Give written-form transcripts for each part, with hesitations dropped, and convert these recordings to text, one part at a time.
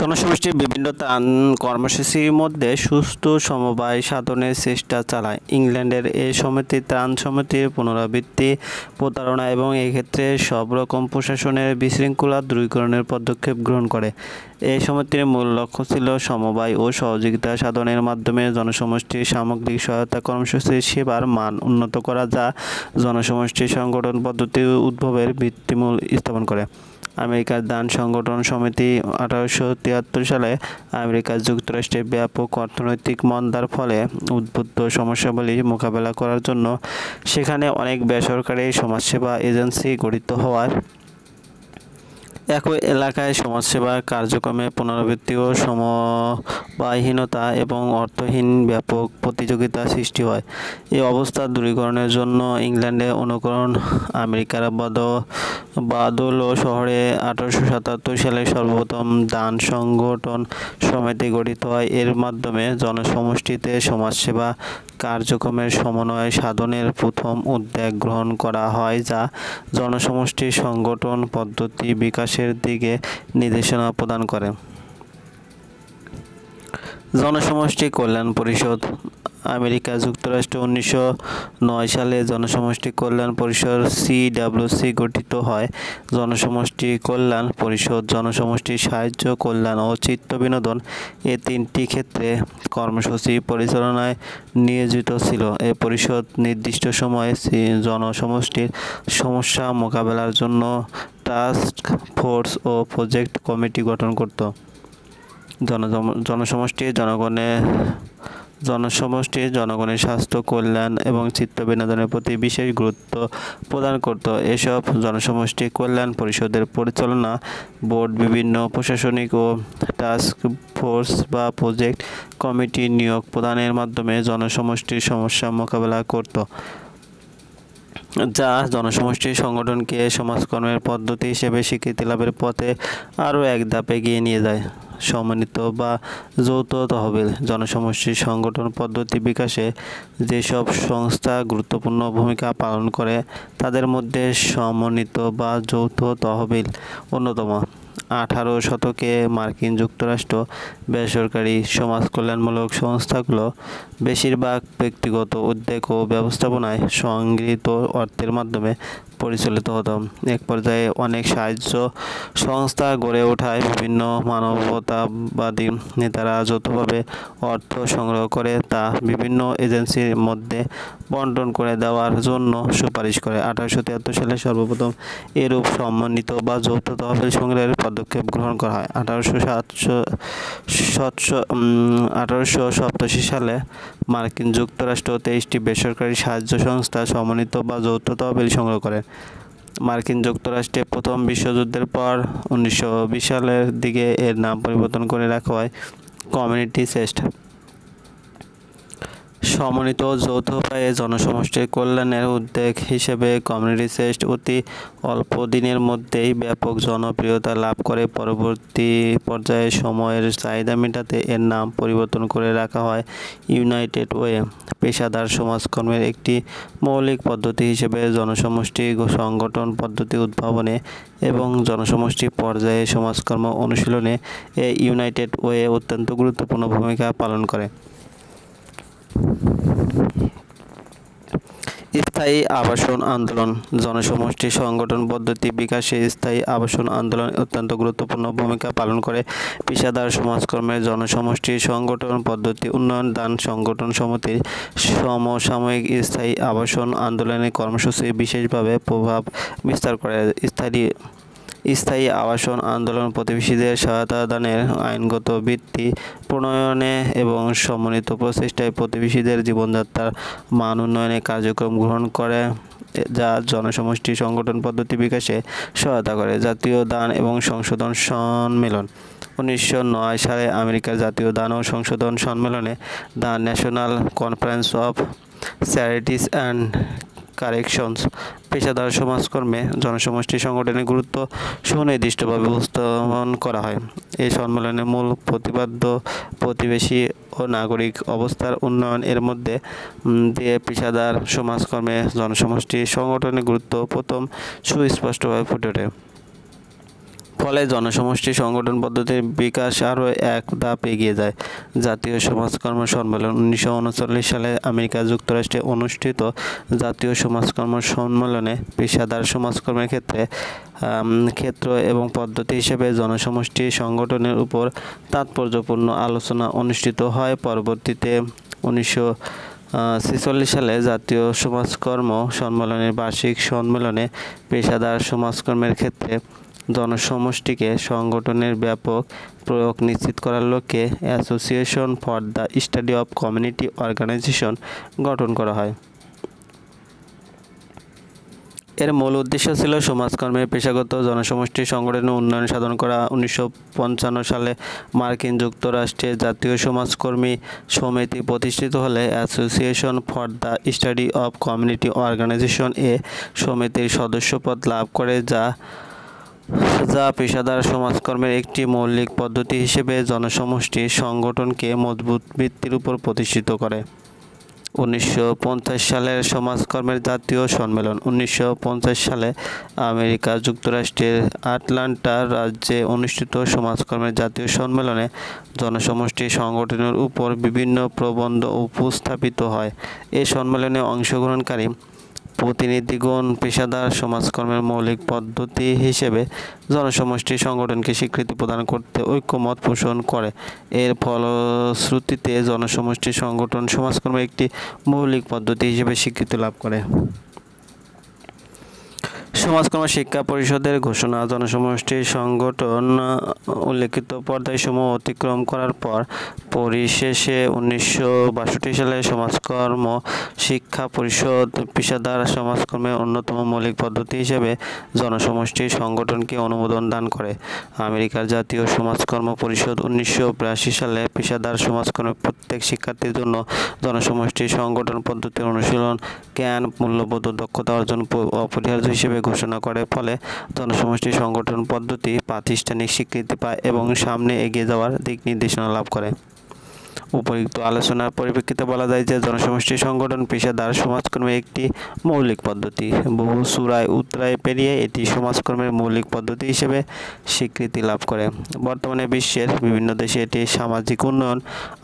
জনসমষ্টির বিভিন্ন ত্রাণ কর্মসূচির মধ্যে সুস্থ সমবায় সাধনের চেষ্টা চালায়। ইংল্যান্ডের এই সমিতি ত্রাণ সমিতির পুনরাবৃত্তি, প্রতারণা এবং এক্ষেত্রে সব রকম প্রশাসনের বিশৃঙ্খলা দূরীকরণের পদক্ষেপ গ্রহণ করে। এই সমিতির মূল লক্ষ্য ছিল সমবায় ও সহযোগিতা সাধনের মাধ্যমে জনসমষ্টির সামগ্রিক সহায়তা কর্মসূচির সেবার মান উন্নত করা, যা জনসমষ্টির সংগঠন পদ্ধতি উদ্ভবের ভিত্তিমূল স্থাপন করে। আমেরিকার দান সংগঠন সমিতি 1873 সালে আমেরিকা যুক্তরাষ্ট্রে ব্যাপক অর্থনৈতিক মন্দার ফলে উদ্ভূত সমস্যাবলী মোকাবেলা করার জন্য সেখানে অনেক বেসরকারি সমাজসেবা এজেন্সি গঠিত হওয়ার একই এলাকায় সমাজসেবা কার্যক্রমে পুনরাবৃত্তি ও সমবায়হীনতা এবং অর্থহীন ব্যাপক প্রতিযোগিতা সৃষ্টি হয়। এই অবস্থা দূরীকরণের জন্য ইংল্যান্ডে অনুকরণ আমেরিকার বাদলো শহরে 1877 সালে সর্বপ্রথম দান সংগঠন সমিতি গঠিত হয়। এর মাধ্যমে জনসমষ্টিতে সমাজসেবা কার্যক্রমের সমন্বয় সাধনের প্রথম উদ্যোগ গ্রহণ করা হয়, যা জনসমষ্টির সংগঠন পদ্ধতি বিকাশের দিকে নির্দেশনা প্রদান করে। জনসমষ্টি কল্যাণ পরিষদ আমেরিকা যুক্তরাষ্ট্রে 1909 সালে জনসমষ্টি কল্যাণ পরিষদ (CWC) গঠিত হয়। জনসমষ্টি কল্যাণ পরিষদ জনসমষ্টির সাহায্য, কল্যাণ ও চিত্ত বিনোদন এই তিনটি ক্ষেত্রে কর্মসূচি পরিচালনায় নিয়োজিত ছিল। এই পরিষদ নির্দিষ্ট সময়ে জনসমষ্টির সমস্যা মোকাবেলার জন্য টাস্ক ফোর্স ও প্রজেক্ট কমিটি গঠন করত। জনসমষ্টির জনগণের স্বাস্থ্য, কল্যাণ এবং চিত্ত বিনোদনের প্রতি বিশেষ গুরুত্ব প্রদান করত। এসব জনসমষ্টি কল্যাণ পরিষদের পরিচালনা বোর্ড বিভিন্ন প্রশাসনিক ও টাস্ক ফোর্স বা প্রজেক্ট কমিটি নিয়োগ প্রদানের মাধ্যমে জনসমষ্টির সমস্যা মোকাবেলা করত, যা জনসমষ্টির সংগঠনকে সমাজকর্মের পদ্ধতি হিসেবে স্বীকৃতি লাভের পথে আরও এক ধাপ এগিয়ে নিয়ে যায়। সমন্বিত বা যৌথ তহবিল জনসমষ্টির সংগঠন পদ্ধতি বিকাশে যেসব সংস্থা গুরুত্বপূর্ণ ভূমিকা পালন করে তাদের মধ্যে সমন্বিত বা যৌথ তহবিল অন্যতম। 18 শতকে মার্কিন যুক্তরাষ্ট্র বেসরকারি সমাজকল্যাণমূলক সংস্থাগুলো বেশিরভাগ ব্যক্তিগত উদ্যোগ ও ব্যবস্থাপনায় সংগৃহীত অর্থের মাধ্যমে পরিচালিত হতো। এক পর্যায়ে অনেক সাহায্য সংস্থা গড়ে ওঠায় বিভিন্ন মানবতাবাদী নেতারা যৌথভাবে অর্থ সংগ্রহ করে তা বিভিন্ন এজেন্সির মধ্যে বণ্টন করে দেওয়ার জন্য সুপারিশ করে। 1873 সালে সর্বপ্রথম এরূপ সমন্বিত বা যৌথ তহবিল সংগ্রহের পদক্ষেপ গ্রহণ করা হয়। 1887 সালে মার্কিন যুক্তরাষ্ট্র 23টি বেসরকারি সাহায্য সংস্থা সমন্বিত বা যৌথ তহবিল সংগ্রহ করে। মার্কিন যুক্তরাষ্ট্রে প্রথম বিশ্বযুদ্ধের পর 1920 সালের দিকে এর নাম পরিবর্তন করে রাখা হয় কমিউনিটি চেস্ট। সমন্বিত যৌথ উপায়ে জনসমষ্টির কল্যাণের উদ্যোগ হিসেবে কমিউনিটি চেস্ট অতি অল্প দিনের মধ্যেই ব্যাপক জনপ্রিয়তা লাভ করে। পরবর্তী পর্যায়ে সময়ের চাহিদা মেটাতে এর নাম পরিবর্তন করে রাখা হয় ইউনাইটেড ওয়ে। পেশাদার সমাজকর্মের একটি মৌলিক পদ্ধতি হিসেবে জনসমষ্টি সংগঠন পদ্ধতি উদ্ভাবনে এবং জনসমষ্টি পর্যায়ে সমাজকর্ম অনুশীলনে এই ইউনাইটেড ওয়ে অত্যন্ত গুরুত্বপূর্ণ ভূমিকা পালন করে। স্থায়ী আবাসন আন্দোলন জনসমষ্টি সংগঠন পদ্ধতি বিকাশে স্থায়ী আবাসন আন্দোলন অত্যন্ত গুরুত্বপূর্ণ ভূমিকা পালন করে। পেশাদার সমাজকর্মের জনসমষ্টি সংগঠন পদ্ধতি উন্নয়ন দান সংগঠন সমিতির সমসাময়িক স্থায়ী আবাসন আন্দোলনের কর্মসূচি বিশেষভাবে প্রভাব বিস্তার করে। স্থায়ী আবাসন আন্দোলন প্রতিবেশীদের সহায়তা দানের আইনগত ভিত্তি প্রণয়নে এবং সমন্বিত প্রচেষ্টায় প্রতিবেশীদের জীবনযাত্রার মান উন্নয়নে কার্যক্রম গ্রহণ করে, যা জনসমষ্টি সংগঠন পদ্ধতি বিকাশে সহায়তা করে। জাতীয় দান এবং সংশোধন সম্মেলন 1909 সালে আমেরিকার জাতীয় দান ও সংশোধন সম্মেলনে the national conference of charities and corrections পেশাদার সমাজকর্মে জনসমষ্টি সংগঠনের গুরুত্ব সুনির্দিষ্টভাবে উপস্থাপন করা হয়। এই সম্মেলনের মূল প্রতিপাদ্য প্রতিবেশী ও নাগরিক অবস্থার উন্নয়ন এর মধ্যে দিয়ে পেশাদার সমাজকর্মে জনসমষ্টি সংগঠনের গুরুত্ব প্রথম সুস্পষ্টভাবে ফুটে ওঠে। ফলে জনসমষ্টি সংগঠন পদ্ধতির বিকাশ আরও এক ধাপ এগিয়ে যায়। জাতীয় সমাজকর্ম সম্মেলন 1939 সালে আমেরিকা যুক্তরাষ্ট্রে অনুষ্ঠিত জাতীয় সমাজকর্ম সম্মেলনে পেশাদার সমাজকর্মের ক্ষেত্র এবং পদ্ধতি হিসেবে জনসমষ্টি সংগঠনের উপর তাৎপর্যপূর্ণ আলোচনা অনুষ্ঠিত হয়। পরবর্তীতে 1946 সালে জাতীয় সমাজকর্ম সম্মেলনের বার্ষিক সম্মেলনে পেশাদার সমাজকর্মের ক্ষেত্রে জনসমষ্টিকে সংগঠনের ব্যাপক প্রয়োগ নিশ্চিত করার লক্ষ্যে association for the study of community organisation গঠন করা হয়। এর মূল উদ্দেশ্য ছিল সমাজকর্মের পেশাগত জনসমষ্টি সংগঠনের উন্নয়ন সাধন করা। 1955 সালে মার্কিন যুক্তরাষ্ট্রে জাতীয় সমাজকর্মী সমিতি প্রতিষ্ঠিত হলে association for the study of community organisation এ সমিতির সদস্যপদ লাভ করে, যা পেশাদার সমাজকর্মের একটি মৌলিক পদ্ধতি হিসেবে জনসমষ্টি সংগঠনকে মজবুত ভিত্তির উপর প্রতিষ্ঠিত করে। 1950 সালের সমাজকর্মের জাতীয় সম্মেলন 1950 সালে আমেরিকা যুক্তরাষ্ট্রের আটলান্টা রাজ্যে অনুষ্ঠিত সমাজকর্মের জাতীয় সম্মেলনে জনসমষ্টি সংগঠনের উপর বিভিন্ন প্রবন্ধ উপস্থাপিত হয়। এ সম্মেলনে অংশগ্রহণকারী প্রতিনিধিগণ পেশাদার সমাজকর্মের মৌলিক পদ্ধতি হিসেবে জনসমষ্টি সংগঠনকে স্বীকৃতি প্রদান করতে ঐক্যমত পোষণ করে। এর ফলশ্রুতিতে জনসমষ্টি সংগঠন সমাজকর্মের একটি মৌলিক পদ্ধতি হিসেবে স্বীকৃতি লাভ করে। সমাজকর্ম শিক্ষা পরিষদের ঘোষণা জনসমষ্টি সংগঠন উল্লেখিত পর্যায়সমূহ অতিক্রম করার পর পরিশেষে 1962 সালে সমাজকর্ম শিক্ষা পরিষদ পেশাদার সমাজকর্মের অন্যতম মৌলিক পদ্ধতি হিসেবে জনসমষ্টি সংগঠনকে অনুমোদন দান করে। আমেরিকার জাতীয় সমাজকর্ম পরিষদ 1982 সালে পেশাদার সমাজকর্মের প্রত্যেক শিক্ষার্থীর জন্য জনসমষ্টি সংগঠন পদ্ধতির অনুশীলন, জ্ঞান, মূল্যবোধ ও দক্ষতা অর্জন অপরিহার্য হিসেবে ঘোষণা করে। ফলে জনসমষ্টি সংগঠন পদ্ধতি প্রাতিষ্ঠানিক স্বীকৃতি পায় এবং সামনে এগিয়ে যাওয়ার দিক নির্দেশনা লাভ করে। উপরিউক্ত আলোচনার পরিপ্রেক্ষিতে বলা যায় যে জনসমষ্টি সংগঠন পেশাদার সমাজকর্মের একটি মৌলিক পদ্ধতি। বহু চূড়ায় উতরায় পেরিয়ে এটি সমাজকর্মের মৌলিক পদ্ধতি হিসেবে স্বীকৃতি লাভ করে। বর্তমানে বিশ্বের বিভিন্ন দেশে এটি সামাজিক উন্নয়ন,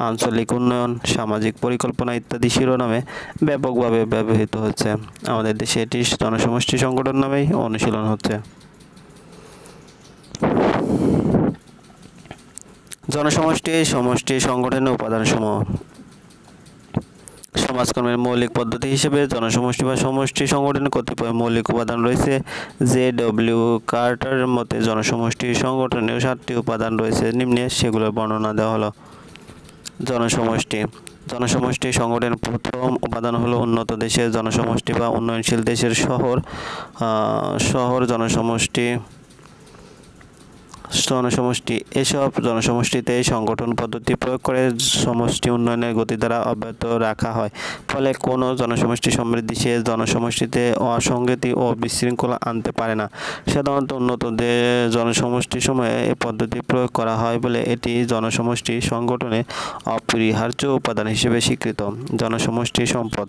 আঞ্চলিক উন্নয়ন, সামাজিক পরিকল্পনা ইত্যাদি শিরোনামে ব্যাপকভাবে ব্যবহৃত হচ্ছে। আমাদের দেশে এটি জনসমষ্টি সংগঠন নামেই অনুশীলন হচ্ছে। সমষ্টি সংগঠনের উপাদানসমূহ। সমাজকর্মের মৌলিক পদ্ধতি হিসেবে জনসমষ্টি বা সমষ্টি সংগঠনের কতিপয় মৌলিক উপাদান রয়েছে। জে.ডব্লিউ. কার্টারের মতে জনসমষ্টি সংগঠনের 7টি উপাদান রয়েছে, নিম্নে সেগুলোর বর্ণনা দেওয়া হলো। জনসমষ্টি সংগঠনের প্রথম উপাদান হলো উন্নত দেশের জনসমষ্টি বা উন্নয়নশীল দেশের শহর জনসমষ্টি। এসব জনসমষ্টিতে সংগঠন পদ্ধতি প্রয়োগ করে সমষ্টি উন্নয়নের গতিধারা অব্যাহত রাখা হয়। ফলে কোনো জনসমষ্টি সমৃদ্ধি সে জনসমষ্টিতে অসঙ্গতি ও বিশৃঙ্খলা আনতে পারে না। সাধারণত উন্নত জনসমষ্টির সময়ে এ পদ্ধতি প্রয়োগ করা হয় বলে এটি জনসমষ্টি সংগঠনের অপরিহার্য উপাদান হিসেবে স্বীকৃত। জনসমষ্টি সম্পদ।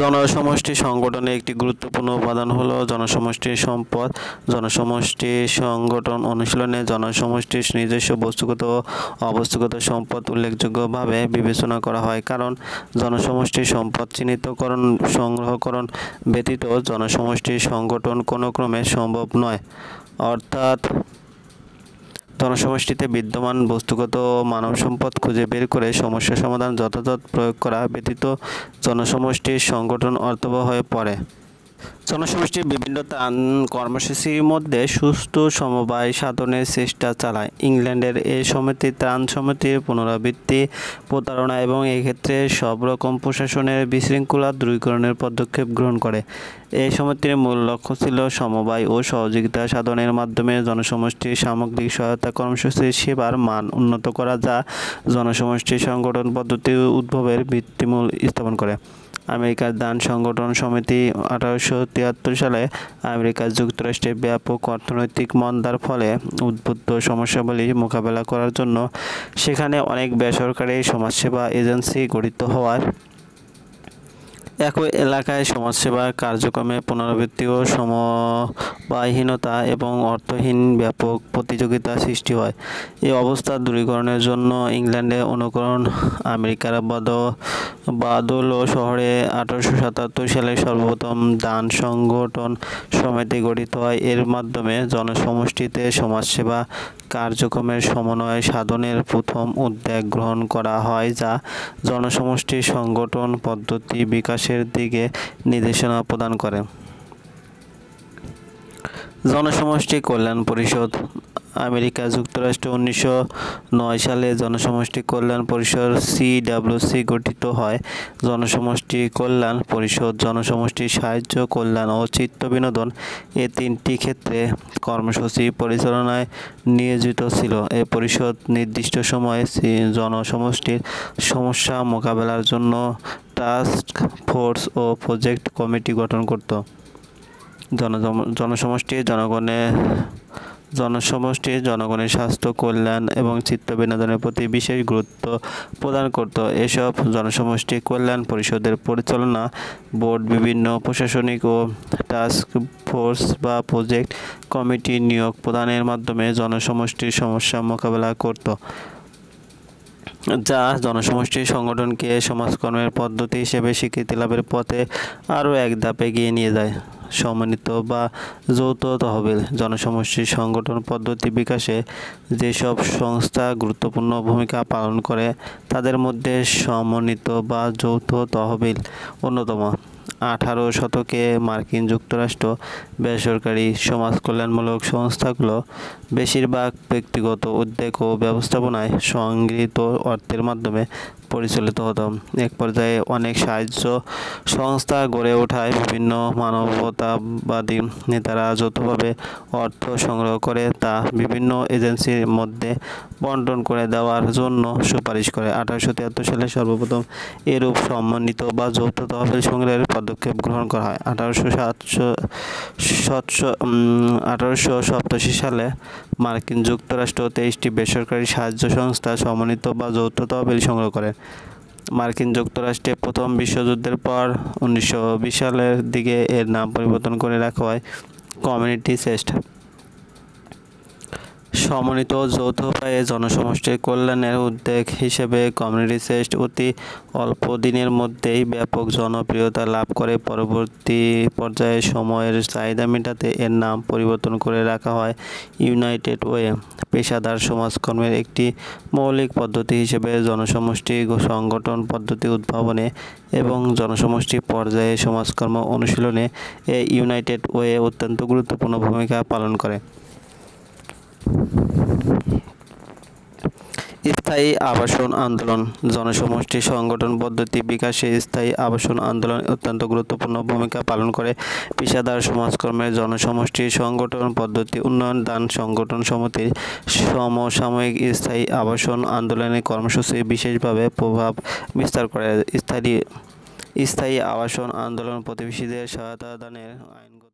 জনসমষ্টি সংগঠনের একটি গুরুত্বপূর্ণ উপাদান হলো জনসমষ্টির সম্পদ। জনসমষ্টি সংগঠন অনুশীলনে জনসমষ্টির নিজস্ব বস্তুগত ও অবস্তুগত সম্পদ উল্লেখযোগ্যভাবে বিবেচনা করা হয়, কারণ জনসমষ্টির সম্পদ চিহ্নিতকরণ সংগ্রহকরণ ব্যতীত জনসমষ্টির সংগঠন কোনো ক্রমে সম্ভব নয়। অর্থাৎ জনসমষ্টিতে বিদ্যমান বস্তুগত ও মানব সম্পদ খুঁজে বের করে সমস্যা সমাধান যথাযথ প্রয়োগ করা ব্যতীত জনসমষ্টির সংগঠন অর্থবহ হয়ে পড়ে। জনসমষ্টির বিভিন্ন ত্রাণ কর্মসূচির মধ্যে সুস্থ সমবায় সাধনের চেষ্টা চালায়। ইংল্যান্ডের এ সমিতি ত্রাণ সমিতির পুনরাবৃত্তি, প্রতারণা এবং এক্ষেত্রে সব রকম প্রশাসনের বিশৃঙ্খলা দূরীকরণের পদক্ষেপ গ্রহণ করে। এই সমিতির মূল লক্ষ্য ছিল সমবায় ও সহযোগিতা সাধনের মাধ্যমে জনসমষ্টির সামগ্রিক সহায়তা কর্মসূচির সেবার মান উন্নত করা, যা জনসমষ্টি সংগঠন পদ্ধতির উদ্ভবের ভিত্তিমূল স্থাপন করে। আমেরিকার দান সংগঠন সমিতি 1873 সালে আমেরিকা যুক্তরাষ্ট্রে ব্যাপক অর্থনৈতিক মন্দার ফলে উদ্ভূত সমস্যাবলী মোকাবেলা করার জন্য সেখানে অনেক বেসরকারি সমাজসেবা এজেন্সি গঠিত হওয়ার একই এলাকায় সমাজসেবা কার্যক্রমে পুনরাবৃত্তি ও সমবায়হীনতা এবং অর্থহীন ব্যাপক প্রতিযোগিতা সৃষ্টি হয়। এই অবস্থা দূরীকরণের জন্য ইংল্যান্ডে অনুকরণ আমেরিকার বাদলো শহরে 1877 সালে সর্বপ্রথম দান সংগঠন সমিতি গঠিত হয়। এর মাধ্যমে জনসমষ্টিতে সমাজসেবা কার্যক্রমের সমন্বয় সাধনের প্রথম উদ্যোগ গ্রহণ করা হয়, যা জনসমষ্টি সংগঠন পদ্ধতি বিকাশের দিকে নির্দেশনা প্রদান করে। জনসমষ্টি কল্যাণ পরিষদ আমেরিকা যুক্তরাষ্ট্র 1909 সালে জনসমষ্টি কল্যাণ পরিষদ (CWC) গঠিত হয়। জনসমষ্টি কল্যাণ পরিষদ জনসমষ্টির সাহায্য, কল্যাণ ও চিত্ত বিনোদন এই তিনটি ক্ষেত্রে কর্মসূচি পরিচালনায় নিয়োজিত ছিল। এই পরিষদ নির্দিষ্ট সময়ে জনসমষ্টির সমস্যা মোকাবেলার জন্য টাস্ক ফোর্স ও প্রজেক্ট কমিটি গঠন করত। জনসমষ্টির জনগণের স্বাস্থ্য, কল্যাণ এবং চিত্ত বিনোদনের প্রতি বিশেষ গুরুত্ব প্রদান করত। এসব জনসমষ্টি কল্যাণ পরিষদের পরিচালনা বোর্ড বিভিন্ন প্রশাসনিক ও টাস্ক ফোর্স বা প্রজেক্ট কমিটি নিয়োগ প্রদানের মাধ্যমে জনসমষ্টির সমস্যা মোকাবেলা করত, যা জনসমষ্টির সংগঠনকে সমাজকর্মের পদ্ধতি হিসেবে স্বীকৃতি লাভের পথে আরও এক ধাপ এগিয়ে নিয়ে যায়। সমন্বিত বা যৌথ তহবিল জনসমষ্টির সংগঠন পদ্ধতি বিকাশে যেসব সংস্থা গুরুত্বপূর্ণ ভূমিকা পালন করে তাদের মধ্যে সমন্বিত বা যৌথ তহবিল অন্যতম। 18 শতকে মার্কিন যুক্তরাষ্ট্র বেসরকারি সমাজকল্যাণমূলক সংস্থাগুলো বেশিরভাগ ব্যক্তিগত উদ্যোগ ও ব্যবস্থাপনায় সংগৃহীত অর্থের মাধ্যমে পরিচালিত হতো। এক পর্যায়ে অনেক সাহায্য সংস্থা গড়ে ওঠায় বিভিন্ন মানবতাবাদী নেতারা যৌথভাবে অর্থ সংগ্রহ করে তা বিভিন্ন এজেন্সির মধ্যে বণ্টন করে দেওয়ার জন্য সুপারিশ করে। 1873 সালে সর্বপ্রথম এরূপ সমন্বিত বা যৌথ তহবিল সংগ্রহের পদক্ষেপ গ্রহণ করা হয়। 1887 সালে মার্কিন যুক্তরাষ্ট্র 23টি বেসরকারি সাহায্য সংস্থা সমন্বিত বা যৌথ তহবিল সংগ্রহ করে। মার্কিন যুক্তরাষ্ট্রে প্রথম বিশ্বযুদ্ধের পর 1920 সালের দিকে এর নাম পরিবর্তন করে রাখা হয় কমিউনিটি চেস্ট। সমন্বিত যৌথ উপায়ে জনসমষ্টির কল্যাণের উদ্যোগ হিসেবে কমিউনিটি চেস্ট অতি অল্প দিনের মধ্যেই ব্যাপক জনপ্রিয়তা লাভ করে। পরবর্তী পর্যায়ে সময়ের চাহিদা মেটাতে এর নাম পরিবর্তন করে রাখা হয় ইউনাইটেড ওয়ে। পেশাদার সমাজকর্মের একটি মৌলিক পদ্ধতি হিসেবে জনসমষ্টি সংগঠন পদ্ধতি উদ্ভাবনে এবং জনসমষ্টি পর্যায়ে সমাজকর্ম অনুশীলনে এই ইউনাইটেড ওয়ে অত্যন্ত গুরুত্বপূর্ণ ভূমিকা পালন করে। স্থায়ী আবাসন আন্দোলন জনসমষ্টি সংগঠন পদ্ধতি বিকাশে স্থায়ী আবাসন আন্দোলন অত্যন্ত গুরুত্বপূর্ণ ভূমিকা পালন করে। পেশাদার সমাজকর্মের জনসমষ্টি সংগঠন পদ্ধতি উন্নয়ন দান সংগঠন সমিতির সমসাময়িক স্থায়ী আবাসন আন্দোলনের কর্মসূচি বিশেষভাবে প্রভাব বিস্তার করে। স্থায়ী আবাসন আন্দোলন প্রতিবেশীদের সহায়তা দানের আইনগত